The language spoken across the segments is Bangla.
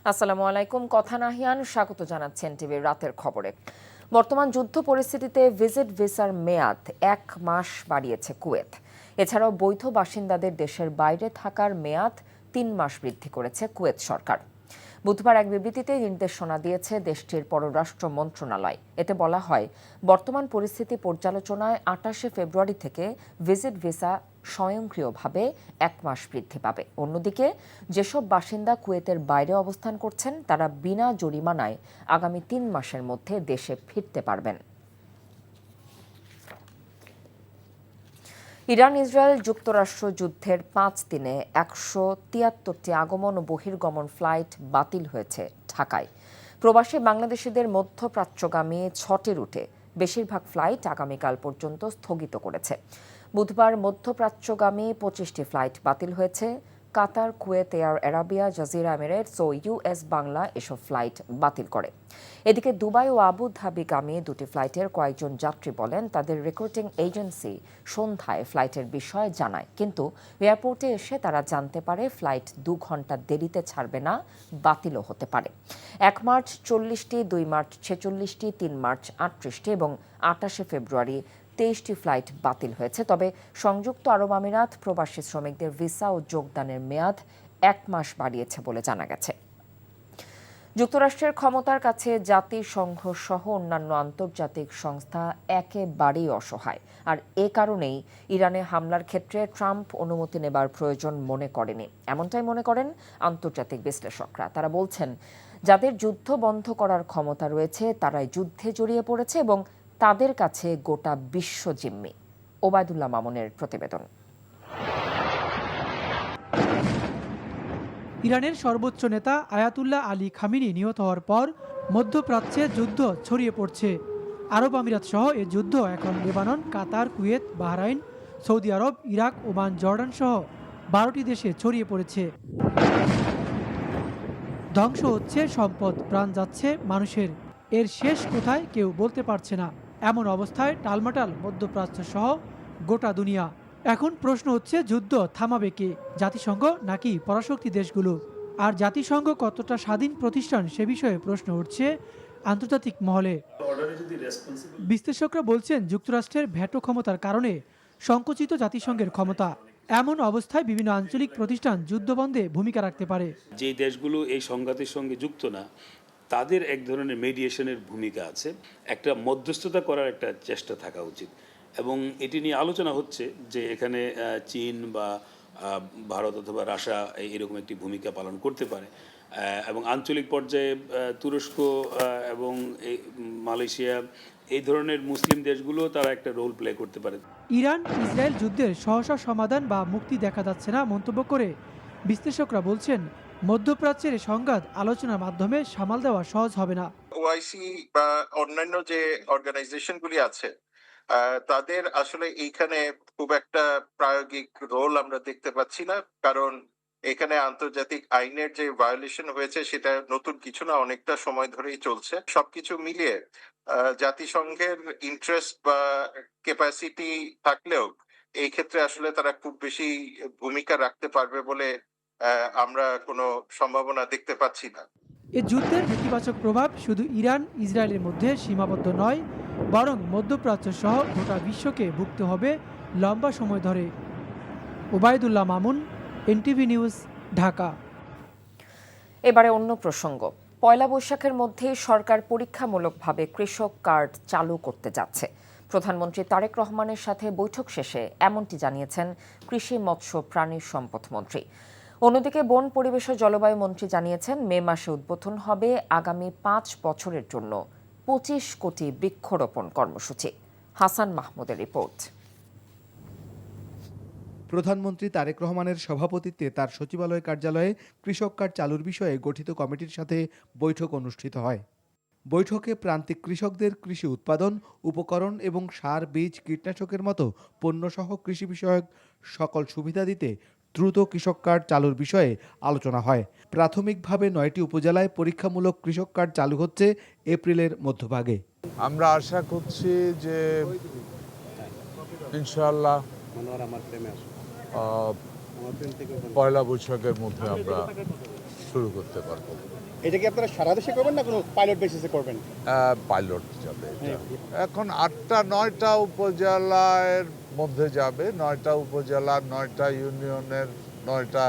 আসসালামু আলাইকুম। কথা নাহিয়ান স্বাগত জানাচ্ছেন টিভির রাতের খবরে। বর্তমান যুদ্ধ পরিস্থিতিতে ভিজিট ভিসার মেয়াদ 1 মাস বাড়িয়েছে কুয়েত। এছাড়াও বৈধ বাসিন্দাদের দেশের বাইরে থাকার মেয়াদ 3 মাস বৃদ্ধি করেছে কুয়েত সরকার। বুধবার এক বিবৃতিতে নির্দেশনা দিয়েছে দেশটির পররাষ্ট্র মন্ত্রণালয়। এতে বলা হয়, বর্তমান পরিস্থিতি পর্যালোচনায় 28শে ফেব্রুয়ারি থেকে ভিজিট ভিসা স্বয়ংক্রিয়ভাবে 1 মাস বৃদ্ধি পাবে। অন্যদিকে যেসব বাসিন্দা কুয়েতের বাইরে অবস্থান করছেন তারা বিনা জরিমানায় আগামী 3 মাসের মধ্যে দেশে ফিরতে পারবেন। ইরান ইসরায়েল যুক্তরাষ্ট্র যুদ্ধের 5 দিনে 173টি আগমন ও বহির্গমন ফ্লাইট বাতিল হয়েছে ঢাকায়। প্রবাসী বাংলাদেশিদের মধ্যপ্রাচ্যগামী 6টি রুটে বেশিরভাগ ফ্লাইট আগামীকাল পর্যন্ত স্থগিত করেছে। বুধবার মধ্যপ্রাচ্যগামী 25টি ফ্লাইট বাতিল হয়েছে। Qatar, Kuwait, Air Arabia, Jazeera Emirates ও ইউএস বাংলা এসব ফ্লাইট বাতিল করে। এদিকে দুবাই ও আবু ধাবিগামী দুটি ফ্লাইটের কয়েকজন যাত্রী বলেন, তাদের রিক্রুটিং এজেন্সি সন্ধ্যায় ফ্লাইটের বিষয়ে জানায়, কিন্তু এয়ারপোর্টে এসে তারা জানতে পারে ফ্লাইট 2 ঘন্টা দেরিতে ছাড়বে না, বাতিলও হতে পারে। 1 মার্চ 40টি, 2 মার্চ 46টি, 3 মার্চ 38টি এবং 28শে ফেব্রুয়ারি 23টি ফ্লাইট বাতিল হয়েছে। তবে সংযুক্ত আরব আমিরাত প্রবাসী শ্রমিকদের ভিসা ও যোগদানের মেয়াদ 1 মাস বাড়িয়েছে বলে জানা গেছে। যুক্তরাষ্ট্রের ক্ষমতার কাছে জাতিসংঘ সহ অন্যান্য আন্তর্জাতিক সংস্থা একেবারেই অসহায়। আর এ কারণেই ইরানে হামলার ক্ষেত্রে ট্রাম্প অনুমতি নেবার প্রয়োজন মনে করেনি, এমনটাই মনে করেন আন্তর্জাতিক বিশ্লেষকরা। তারা বলছেন, যাদের যুদ্ধ বন্ধ করার ক্ষমতা রয়েছে তারাই যুদ্ধে জড়িয়ে পড়েছে এবং তাদের কাছে গোটা বিশ্ব জিম্মি। ওবায়দুল্লাহ মামুনের প্রতিবেদন। ইরানের সর্বোচ্চ নেতা আয়াতুল্লাহ আলী খামিনি নিহত হওয়ার পর মধ্যপ্রাচ্যে যুদ্ধ ছড়িয়ে পড়ছে। আরব আমিরাত সহ এ যুদ্ধ এখন লেবানন, কাতার, কুয়েত, বাহরাইন, সৌদি আরব, ইরাক, ওমান, জর্ডান সহ 12টি দেশে ছড়িয়ে পড়েছে। ধ্বংস হচ্ছে সম্পদ, প্রাণ যাচ্ছে মানুষের। এর শেষ কোথায় কেউ বলতে পারছে না। এমন অবস্থায় টালমাটাল মধ্যপ্রাচ্য সহ গোটা দুনিয়া। এখন প্রশ্ন হচ্ছে, যুদ্ধ থামাবে কে, জাতিসংঘ নাকি পরাশক্তি দেশগুলো? আর জাতিসংঘ কতটা স্বাধীন প্রতিষ্ঠান সে বিষয়ে প্রশ্ন উঠছে আন্তর্জাতিক মহলে। বিশ্লেষকরা বলছেন, যুক্তরাষ্ট্রের ভেটো ক্ষমতার কারণে সংকুচিত জাতিসংঘের ক্ষমতা। এমন অবস্থায় বিভিন্ন আঞ্চলিক প্রতিষ্ঠান যুদ্ধবন্ধে ভূমিকা রাখতে পারে। যে দেশগুলো এই সংঘাতের সঙ্গে যুক্ত না, তাদের এক ধরনের মেডিয়েশনের ভূমিকা আছে, একটা মধ্যস্থতা করার একটা চেষ্টা থাকা উচিত। এবং এটি নিয়ে আলোচনা হচ্ছে যে এখানে চীন বা ভারত অথবা রাশিয়া এরকম একটি ভূমিকা পালন করতে পারে। এবং আঞ্চলিক পর্যায়ে তুরস্ক এবং মালয়েশিয়া, এই ধরনের মুসলিম দেশগুলো তারা একটা রোল প্লে করতে পারে। ইরান ইসরায়েল যুদ্ধের সহসা সমাধান বা মুক্তি দেখা যাচ্ছে না মন্তব্য করে বিশ্লেষকরা বলছেন, মধ্যপ্রাচ্যের সংঘাত আলোচনার মাধ্যমে সামাল দেওয়া সহজ হবে না। ওআইসি বা অন্যান্য যে অর্গানাইজেশনগুলি আছে, তাদের আসলে এইখানে খুব একটা প্রায়োগিক রোল আমরা দেখতে পাচ্ছি না। কারণ এখানে আন্তর্জাতিক আইনের যে ভায়োলেশন হয়েছে সেটা নতুন কিছু না, অনেকটা সময় ধরেই চলছে। সবকিছু মিলিয়ে জাতিসংঘের ইন্টারেস্ট বা ক্যাপাসিটি থাকলেও এই ক্ষেত্রে আসলে তারা খুব বেশি ভূমিকা রাখতে পারবে বলে আমরা কোনো সম্ভাবনা দেখতে পাচ্ছি না। এ যুদ্ধের নেতিবাচক প্রভাব শুধু ইরান ইসরায়েলের মধ্যে সীমাবদ্ধ নয়, বরং মধ্যপ্রাচ্য সহ গোটা বিশ্বকে ভুগতে হবে লম্বা সময় ধরে। Obaidullah Mamun, NTV news, Dhaka. এবারে অন্য প্রসঙ্গ। পয়লা বৈশাখের মধ্যেই সরকার পরীক্ষামূলকভাবে কৃষক কার্ড চালু করতে যাচ্ছে। প্রধানমন্ত্রী তারেক রহমানের সাথে বৈঠক শেষে এমনটি জানিয়েছেন কৃষি, মৎস্য, প্রাণী সম্পদ মন্ত্রী। অন্যদিকে বন, পরিবেশ ও জলবায়ু মন্ত্রী জানিয়েছেন, মে মাসে উদ্বোধন হবে আগামী 5 বছরের জন্য 25 কোটি বৃক্ষরোপণ কর্মসূচি। হাসান মাহমুদের রিপোর্ট। প্রধানমন্ত্রী তারেক রহমানের সভাপতিত্বে তার সচিবালয় কার্যালয়ে কৃষক কার্ড চালুর বিষয়ে গঠিত কমিটির সাথে বৈঠক অনুষ্ঠিত হয়। বৈঠকে প্রান্তিক কৃষকদের কৃষি উৎপাদন, উপকরণ এবং সার, বীজ, কীটনাশকের মতো পণ্যসহ কৃষি বিষয়ক সকল সুবিধা দিতে দ্রুত কৃষক কার্ড চালুর বিষয়ে আলোচনা হয়। প্রাথমিকভাবে 9টি উপজেলায় পরীক্ষামূলক কৃষক কার্ড চালু হচ্ছে এপ্রিলের মধ্যভাগে। আমরা আশা করছি যে ইনশাআল্লাহ পয়লা বৈশাখের মধ্যে আমরা শুরু করতে পারবো। এটা কি আপনারা সারা দেশে করবেন না কোনো পাইলট বেসিসে করবেন? পাইলট যাবে এটা। এখন 8টা-9টা উপজেলার মধ্যে যাবে, 9টা উপজেলা, 9টা ইউনিয়নের 9টা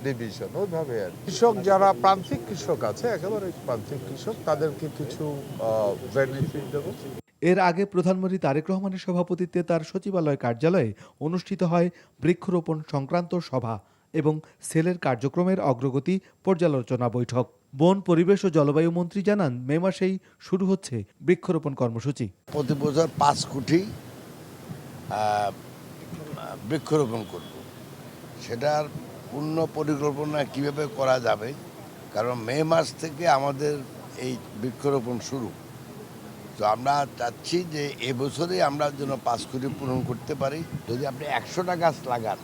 ডিভিশন, ওইভাবে আর কি। কৃষক যারা প্রান্তিক কৃষক আছে, একেবারে প্রান্তিক কৃষক, তাদেরকে কিছু বেনিফিট দেবো। এর আগে প্রধানমন্ত্রী তারেক রহমানের সভাপতিত্বে তার সচিবালয় কার্যালয়ে অনুষ্ঠিত হয় বৃক্ষরোপণ সংক্রান্ত সভা এবং সেলের কার্যক্রমের অগ্রগতি পর্যালোচনা বৈঠক। বন, পরিবেশ ও জলবায়ু মন্ত্রী জানান, মে মাসেই শুরু হচ্ছে বৃক্ষরোপণ কর্মসূচি। প্রতি বছর 5 কোটি বৃক্ষরোপণ করব। সেটার পূর্ণ পরিকল্পনা কিভাবে করা যাবে, কারণ মে মাস থেকে আমাদের এই বৃক্ষরোপণ শুরু। তো আমরা চাচ্ছি যে এবছরে আমরা যেন 5 কোটি পূরণ করতে পারি। যদি আপনি 100টা গাছ লাগান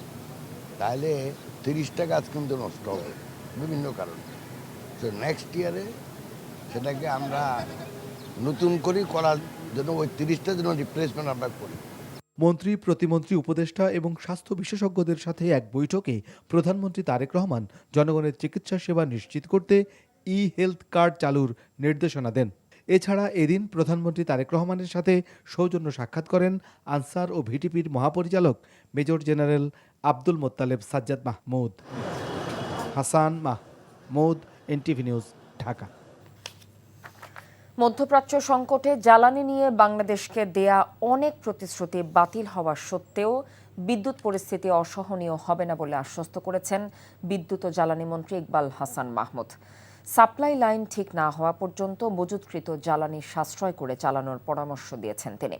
তাহলে 30টা গাছ কিন্তু নষ্ট হবে বিভিন্ন কারণে। তো নেক্সট ইয়ারে সেটাকে আমরা নতুন করে করার জন্য ওই 30টা জন্য রিপ্লেসমেন্ট আমরা করি। মন্ত্রী, প্রতিমন্ত্রী, উপদেষ্টা এবং স্বাস্থ্য বিশেষজ্ঞদের সাথে এক বৈঠকে প্রধানমন্ত্রী তারেক রহমান জনগণের চিকিৎসা সেবা নিশ্চিত করতে হেলথ কার্ড চালুর নির্দেশনা দেন। এছাড়া এদিন প্রধানমন্ত্রী তারেক রহমানের সাথে সৌজন্য সাক্ষাৎ করেন আনসার ও ভিটিপির মহাপরিচালক major general Abdul Mottaleb Sajjad Mahmud. Hasan Mahmud, NTV news, Dhaka. মধ্যপ্রাচ্য সংকটে জ্বালানি নিয়ে বাংলাদেশকে দেয়া অনেক প্রতিশ্রুতি বাতিল হওয়া সত্ত্বেও বিদ্যুৎ পরিস্থিতি অসহনীয় হবে না বলে আশ্বস্ত করেছেন বিদ্যুৎ ও জ্বালানি মন্ত্রী ইকবাল হাসান মাহমুদ। সাপ্লাই লাইন ঠিক না হওয়া পর্যন্ত মজুতকৃত জ্বালানি সাশ্রয় করে চালানোর পরামর্শ দিয়েছেন তিনি।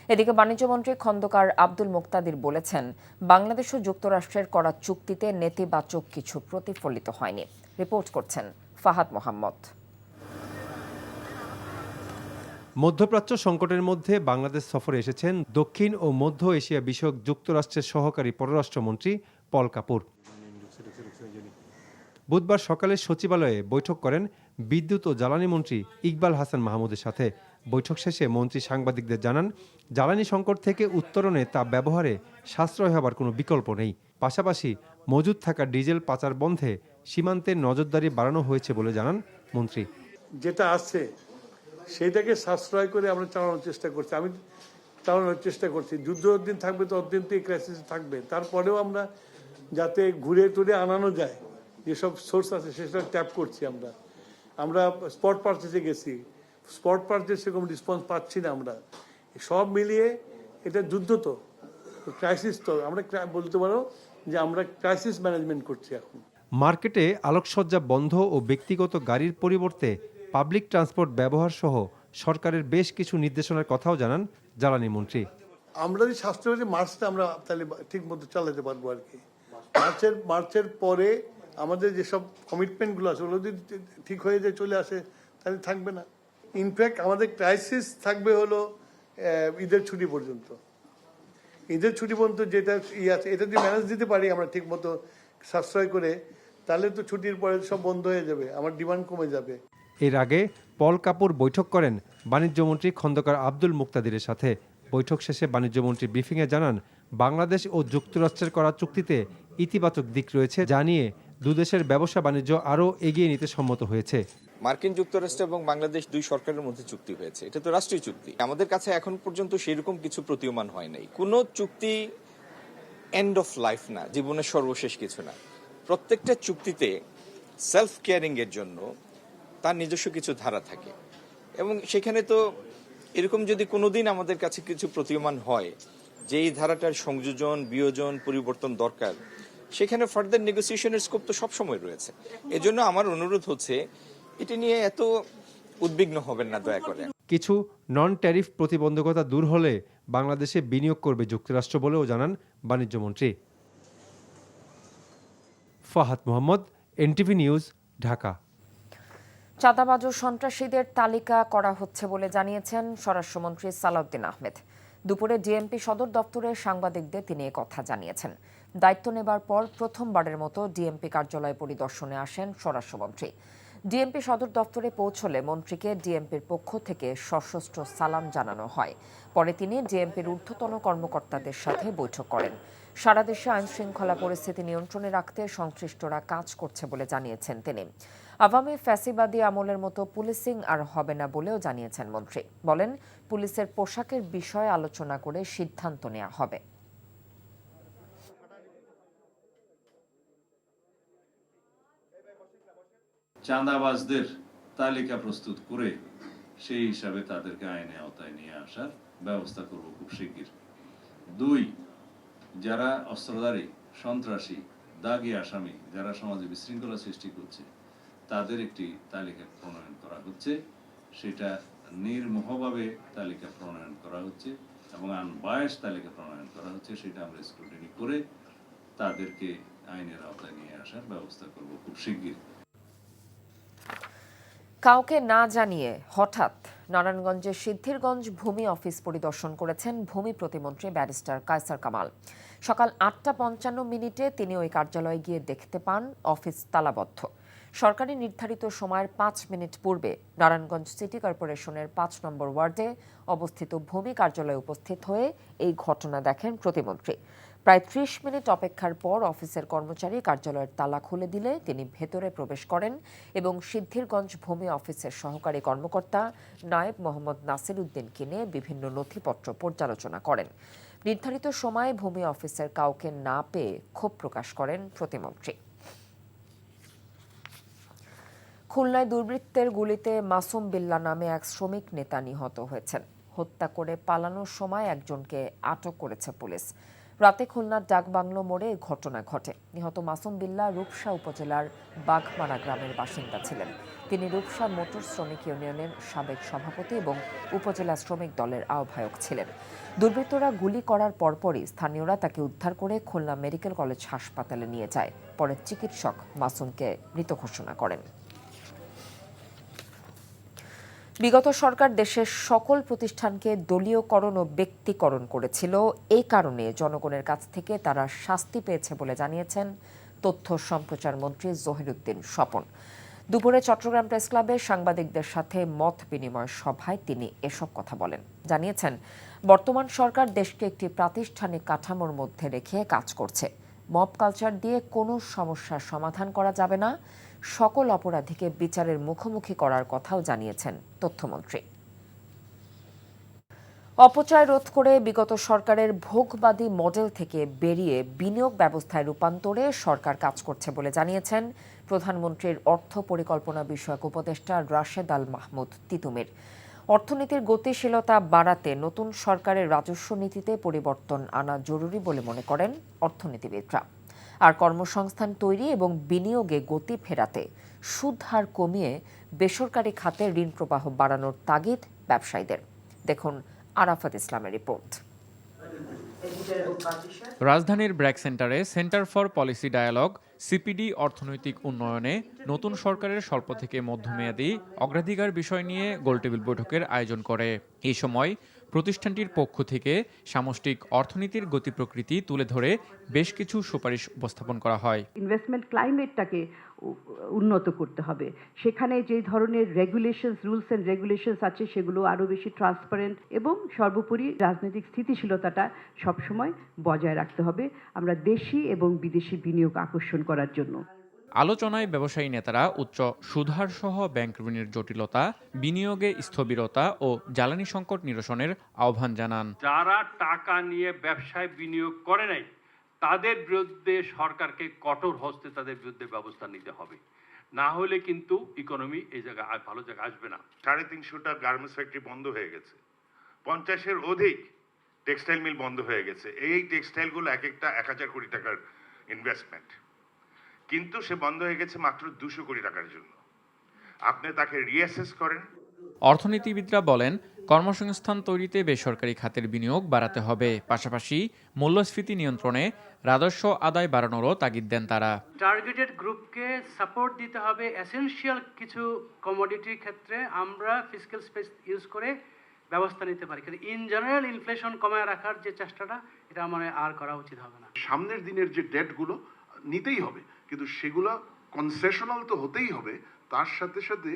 এদিকে বাণিজ্যমন্ত্রী খন্দকার আব্দুল মুক্তাদির বলেছেন, বাংলাদেশ ও যুক্তরাষ্ট্রের করা চুক্তিতে নেতিবাচক কিছু প্রতিফলিত হয়নি। রিপোর্ট করছেন ফাহাদ মোহাম্মদ। মধ্যপ্রাচ্য সংকটের মধ্যে বাংলাদেশ সফরে এসেছেন দক্ষিণ ও মধ্য এশিয়া বিষয়ক যুক্তরাষ্ট্রের সহকারী পররাষ্ট্রমন্ত্রী পল কাপুর। বুধবার সকালে সচিবালয়ে বৈঠক করেন বিদ্যুৎ ও জ্বালানি মন্ত্রী ইকবাল হাসান মাহমুদের সাথে। বৈঠক শেষে মন্ত্রী সাংবাদিকদের জানান, জ্বালানি সংকট থেকে উত্তরণে তা ব্যবহারে সাশ্রয় হবার কোনো বিকল্প নেই। পাশাপাশি মজুদ থাকা ডিজেল পাচার বন্ধে সীমান্তের নজরদারি বাড়ানো হয়েছে বলে জানান মন্ত্রী। যেটা আছে সেটাকে সাশ্রয় করে আমরা চালানোর চেষ্টা করছি। যুদ্ধ যতদিন থাকবে ততদিন তো এই ক্রাইসিস থাকবে। তারপরেও আমরা যাতে ঘুরে টুরে আনানো যায়, যেসব সোর্স আছে সেসব ট্যাপ করছি। আমরা স্পট পারচেসে গেছি, স্পট পারচেস সেরকম রেসপন্স পাচ্ছি না। আমরা সব মিলিয়ে এটা যুদ্ধ, তো ক্রাইসিস, তো আমরা বলতে পারো যে আমরা ক্রাইসিস ম্যানেজমেন্ট করছি এখন। মার্কেটে আলোকসজ্জা বন্ধ ও ব্যক্তিগত গাড়ির পরিবর্তে পাবলিক ট্রান্সপোর্ট ব্যবহার সহ সরকারের বেশ কিছু নির্দেশনার কথাও জানান জ্বালানি মন্ত্রী। আমরা যদি স্বাস্থ্য মার্চটা আমরা তাহলে ঠিক মতো চালাতে পারবো আর কি। মার্চের পরে আমাদের যেসব কমিটমেন্টগুলো আছে ওগুলো যদি ঠিক হয়ে যায়, চলে আসে, তাহলে থাকবে না। ইনফ্যাক্ট আমাদের ক্রাইসিস থাকবে হলো ঈদের ছুটি পর্যন্ত। ঈদের ছুটি পর্যন্ত যেটা আছে এটা যদি ম্যানেজ দিতে পারি আমরা ঠিক মতো সাশ্রয় করে, তাহলে তো ছুটির পরে সব বন্ধ হয়ে যাবে, আমার ডিমান্ড কমে যাবে। এর আগে পল কাপুর বৈঠক করেন বাণিজ্যমন্ত্রী খন্দকার আব্দুল মুক্তাদিরের সাথে। বৈঠক শেষে বাণিজ্যমন্ত্রী ব্রিফিংয়ে জানান, বাংলাদেশ ও যুক্তরাষ্ট্রের করা চুক্তিতে ইতিবাচক দিক রয়েছে, জানিয়ে দুদেশের ব্যবসা বাণিজ্য আরও এগিয়ে নিতে সম্মত হয়েছে। মার্কিন যুক্তরাষ্ট্র এবং বাংলাদেশ দুই সরকারের মধ্যে চুক্তি হয়েছে, এটা তো রাষ্ট্রীয় চুক্তি। আমাদের কাছে এখন পর্যন্ত সেরকম কিছু প্রতীয়মান হয় নাই। কোনো চুক্তি এন্ড অফ লাইফ না, জীবনের সর্বশেষ কিছু না। প্রত্যেকটা চুক্তিতে সেলফ কেয়ারিং এর জন্য তার নিজস্ব কিছু ধারা থাকে, এবং সেখানে তো এরকম যদি কোনোদিন আমাদের কাছে কিছু প্রতীয়মান হয় যে এই ধারাটার সংযোজন, বিয়োজন, পরিবর্তন দরকার, সেখানে ফার্দার নেগোসিয়েশনের স্কোপ তো সবসময় রয়েছে। এজন্য আমার অনুরোধ হচ্ছে, এটি নিয়ে এত উদ্বিগ্ন হবেন না দয়া করে। কিছু নন ট্যারিফ প্রতিবন্ধকতা দূর হলে বাংলাদেশে বিনিয়োগ করবে যুক্তরাষ্ট্র বলেও জানান বাণিজ্যমন্ত্রী। Fahad Mohammad, NTV news, Dhaka. চাঁদাবাজ ও সন্ত্রাসীদের তালিকা করা হচ্ছে বলে জানিয়েছেন স্বরাষ্ট্রমন্ত্রী সালাউদ্দিন আহমেদ। দুপুরে ডিএমপি সদর দপ্তরে সাংবাদিকদের তিনি কথা জানিয়েছেন। দায়িত্ব নেবার পর প্রথমবারের মতো ডিএমপি কার্যালয় পরিদর্শনে আসেন স্বরাষ্ট্রমন্ত্রী। ডিএমপি সদর দপ্তরে পৌঁছলে মন্ত্রীকে ডিএমপির পক্ষ থেকে সশস্ত্র সালাম জানানো হয়। পরে তিনি ডিএমপির ঊর্ধ্বতন কর্মকর্তাদের সাথে বৈঠক করেন। সারা দেশে আইনশৃঙ্খলা পরিস্থিতি নিয়ন্ত্রণে রাখতে সংশ্লিষ্টরা কাজ করছে বলে জানিয়েছেন তিনি। আওয়ামী ফ্যাসিবাদী আমলের মতো পুলিশিং আর হবে না বলেও জানিয়েছেন মন্ত্রী। বলেন, পুলিশের পোশাকের বিষয়ে আলোচনা করে সিদ্ধান্ত নেওয়া হবে। চাঁদাবাজদের তালিকা প্রস্তুত করে সেই হিসাবে তাদেরকে আইনের আওতায় নিয়ে আসার ব্যবস্থা করব খুব শিগগির। 2, যারা অস্ত্রধারী, সন্ত্রাসী, দাগী আসামি, যারা সমাজে বিশৃঙ্খলা সৃষ্টি করছে, তাদের একটি তালিকা প্রণয়ন করা হচ্ছে। সেটা নির্মোহভাবে তালিকা প্রণয়ন করা হচ্ছে এবং আনবায়াস তালিকা প্রণয়ন করা হচ্ছে। সেটা আমরা স্ক্রুটিনি করে তাদেরকে আইনের আওতায় নিয়ে আসার ব্যবস্থা করব খুব শিগগির। কাউকে না জানিয়ে হঠাৎ নারায়ণগঞ্জের সিদ্ধিরগঞ্জ ভূমি অফিস পরিদর্শন করেছেন ভূমি প্রতিমন্ত্রী ব্যারিস্টার কায়সার কামাল। সকাল 8:55 তিনি ওই কার্যালয়ে গিয়ে দেখতে পান অফিস তালাবদ্ধ। সরকারি নির্ধারিত সময়ের 5 মিনিট পূর্বে নারায়ণগঞ্জ সিটি কর্পোরেশনের 5 নম্বর ওয়ার্ডে অবস্থিত ভূমি কার্যালয়ে উপস্থিত হয়ে এই ঘটনা দেখেন প্রতিমন্ত্রী। প্রায় 30 মিনিট অপেক্ষার পর অফিসের কর্মচারী কার্যালয়ের তালা খুলে দিলে তিনি ভেতরে প্রবেশ করেন এবং সিদ্ধিরগঞ্জ ভূমি অফিসের সহকারী কর্মকর্তা নায়েব মোহাম্মদ নাসির উদ্দিনকে নিয়ে বিভিন্ন নথিপত্র পর্যালোচনা করেন। নির্ধারিত সময়ে ভূমি অফিসের কাউকে না পেয়ে ক্ষোভ প্রকাশ করেন প্রতিমন্ত্রী। খুলনায় দুর্বৃত্তের গুলিতে মাসুম বিল্লাহ নামে এক শ্রমিক নেতা নিহত হয়েছেন। হত্যা করে পালানোর সময় একজনকে আটক করেছে পুলিশ। রাতে খুলনার ডাকবাংলো মোড়ে ঘটনা ঘটে। নিহত মাসুম বিল্লাহ রূপসা উপজেলার বাঘমারা গ্রামের বাসিন্দা ছিলেন। তিনি রূপসা মোটর শ্রমিক ইউনিয়নের সাবেক সভাপতি এবং উপজেলা শ্রমিক দলের আহ্বায়ক ছিলেন। দুর্বৃত্তরা গুলি করার পরপরই স্থানীয়রা তাকে উদ্ধার করে খুলনা মেডিকেল কলেজ হাসপাতালে নিয়ে যায়। পরে চিকিৎসক মাসুমকে মৃত ঘোষণা করেন। বিগত সরকার দেশের সকল প্রতিষ্ঠানকে দলীয়করণ ও ব্যক্তিকরণ করেছিল। এই কারণে জনগণের কাছ থেকে তারা শাস্তি পেয়েছে বলে জানিয়েছেন তথ্য সম্প্রচার মন্ত্রী জহিরুদ্দিন স্বপন। দুপুরে চট্টগ্রাম প্রেস ক্লাবে সাংবাদিকদের সাথে মত বিনিময় সভায় তিনি এসব কথা বলেন। জানিয়েছেন, বর্তমান সরকার দেশকে একটি প্রাতিষ্ঠানিক কাঠামোর মধ্যে রেখে কাজ করছে। মব কালচার দিয়ে কোনো সমস্যার সমাধান করা যাবে না। সকল অপরাধীকে বিচারের মুখোমুখি করার কথাও জানিয়েছেন তথ্যমন্ত্রী। অপচয় রোধ করে বিগত সরকারের ভোগবাদী মডেল থেকে বেরিয়ে বিনিয়োগ ব্যবস্থায় রূপান্তরে সরকার কাজ করছে বলে জানিয়েছেন প্রধানমন্ত্রীর অর্থ পরিকল্পনা বিষয়ক উপদেষ্টা রাশেদ আল মাহমুদ তিতুমির। অর্থনীতির গতিশীলতা বাড়াতে নতুন সরকারের রাজস্ব নীতিতে পরিবর্তন আনা জরুরি বলে মনে করেন অর্থনীতিবিদরা। আর কর্মসংস্থান তৈরি এবং বিনিয়োগে গতি ফেরাতে সুদ হার কমিয়ে বেসরকারি খাতে ঋণ প্রবাহ বাড়ানোর তাগিদ ব্যবসায়ীদের। দেখুন আরাফাত ইসলামের রিপোর্ট। রাজধানীর ব্র্যাক সেন্টারে centre for policy dialogue CPD অর্থনৈতিক উন্নয়নে নতুন সরকারের স্বল্প থেকে মধ্যমেয়াদী অগ্রাধিকার বিষয় নিয়ে গোলটেবিল বৈঠকের আয়োজন করে। এই সময় প্রতিষ্ঠানটির পক্ষ থেকে সামষ্টিক অর্থনীতির গতি প্রকৃতি তুলে ধরে বেশ কিছু সুপারিশ উপস্থাপন করা হয়। ইনভেস্টমেন্ট ক্লাইমেটটাকে উন্নত করতে হবে। সেখানে যে ধরনের রেগুলেশনস, রুলস এন্ড রেগুলেশনস আছে সেগুলো আরও বেশি ট্রান্সপারেন্ট এবং সর্বোপরি রাজনৈতিক স্থিতিশীলতাটা সবসময় বজায় রাখতে হবে আমরা দেশি এবং বিদেশি বিনিয়োগ আকর্ষণ করার জন্য। আলোচনায় ব্যবসায়ী নেতারা উচ্চ সুদহার সহ ব্যাংক ঋণের জটিলতা, বিনিয়োগে স্থবিরতা ও জ্বালানি সংকট নিরসনের আহ্বান জানান। যারা টাকা নিয়ে ব্যবসায় বিনিয়োগ করে নাই তাদের বিরুদ্ধে সরকারকে কঠোর হস্তে তাদের বিরুদ্ধে ব্যবস্থা নিতে হবে, না হলে কিন্তু ইকোনমি এই জায়গায় ভালো জায়গায় আসবে না। 350টা গার্মেন্টস ফ্যাক্টরি বন্ধ হয়ে গেছে, 50-এর অধিক টেক্সটাইল মিল বন্ধ হয়ে গেছে। এই টেক্সটাইলগুলো এক একটা 1000 কোটি টাকার ইনভেস্টমেন্ট, কিন্তু সে বন্ধ হয়ে গেছে মাত্র 200 কোটি টাকার জন্য। আপনি তাকে রিঅ্যাসেস করেন। অর্থনীতিবিদরা বলেন, কর্মসংস্থান তৈরিতে বেসরকারি খাতের বিনিয়োগ বাড়াতে হবে। পাশাপাশি মূল্যস্ফীতি নিয়ন্ত্রণে রাজস্ব আদায় বাড়ানোরও তাগিদ দেন তারা। টার্গেটেড গ্রুপকে সাপোর্ট দিতে হবে। এসেনশিয়াল কিছু কমোডিটির ক্ষেত্রে আমরা ফিসক্যাল স্পেস ইউজ করে ব্যবস্থা নিতে পারি, কিন্তু ইন জেনারেল ইনফ্লেশন কমায় রাখার যে চেষ্টাটা এটা মানে আর করা উচিত হবে না। সামনের দিনের যে ডেটগুলো নিতেই হবে, কিন্তু সেগুলো কনসেশনাল তো হতেই হবে। তার সাথে সাথে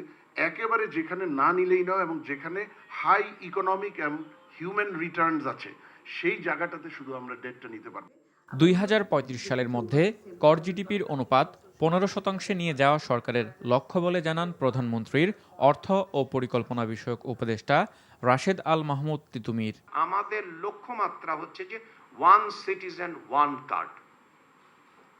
একেবারে যেখানে না নিলেই নয় এবং যেখানে হাই ইকোনমিক এবং হিউম্যান রিটার্নস আছে সেই জায়গাটাতে শুধু আমরা ডেটটা নিতে পারবো। 2035 সালের মধ্যে কর জিডিপির অনুপাত 15% নিয়ে যাওয়া সরকারের লক্ষ্য বলে জানান প্রধানমন্ত্রীর অর্থ ও পরিকল্পনা বিষয়ক উপদেষ্টা রাশেদ আল মাহমুদ তিতুমির। আমাদের লক্ষ্যমাত্রা হচ্ছে যে ওয়ান সিটিজেন ওয়ান কার্ড,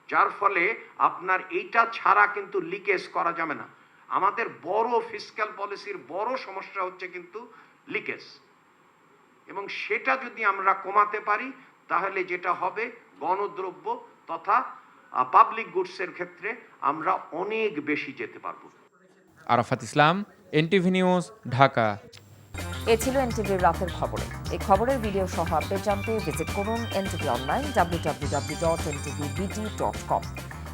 যার ফলে আপনার এইটা ছাড়া কিন্তু লিকেজ করা যাবে না। আমাদের বড় ফিসক্যাল পলিসির বড় সমস্যা হচ্ছে কিন্তু লিকেজ, এবং সেটা যদি আমরা কমাতে পারি তাহলে যেটা হবে গণদ্রব্য তথা পাবলিক গুডসের ক্ষেত্রে আমরা অনেক বেশি যেতে পারবো। আরাফাত ইসলাম, এনটিভি নিউজ, ঢাকা। এ ছিল এনটিভির রাতের খবরে। এই খবরের ভিডিও সহ আপডেট জানতে ভিজিট করুন এনটিভি অনলাইন www.ntvbt.com।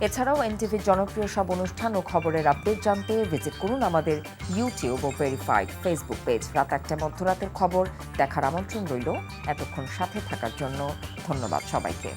এছাড়াও এনটিভির জনপ্রিয় সব অনুষ্ঠান ও খবরের আপডেট জানতে ভিজিট করুন আমাদের ইউটিউব ও ভেরিফাইড ফেসবুক পেজ। রাত 1টায় মধ্যরাতের খবর দেখার আমন্ত্রণ রইল। এতক্ষণ সাথে থাকার জন্য ধন্যবাদ সবাইকে।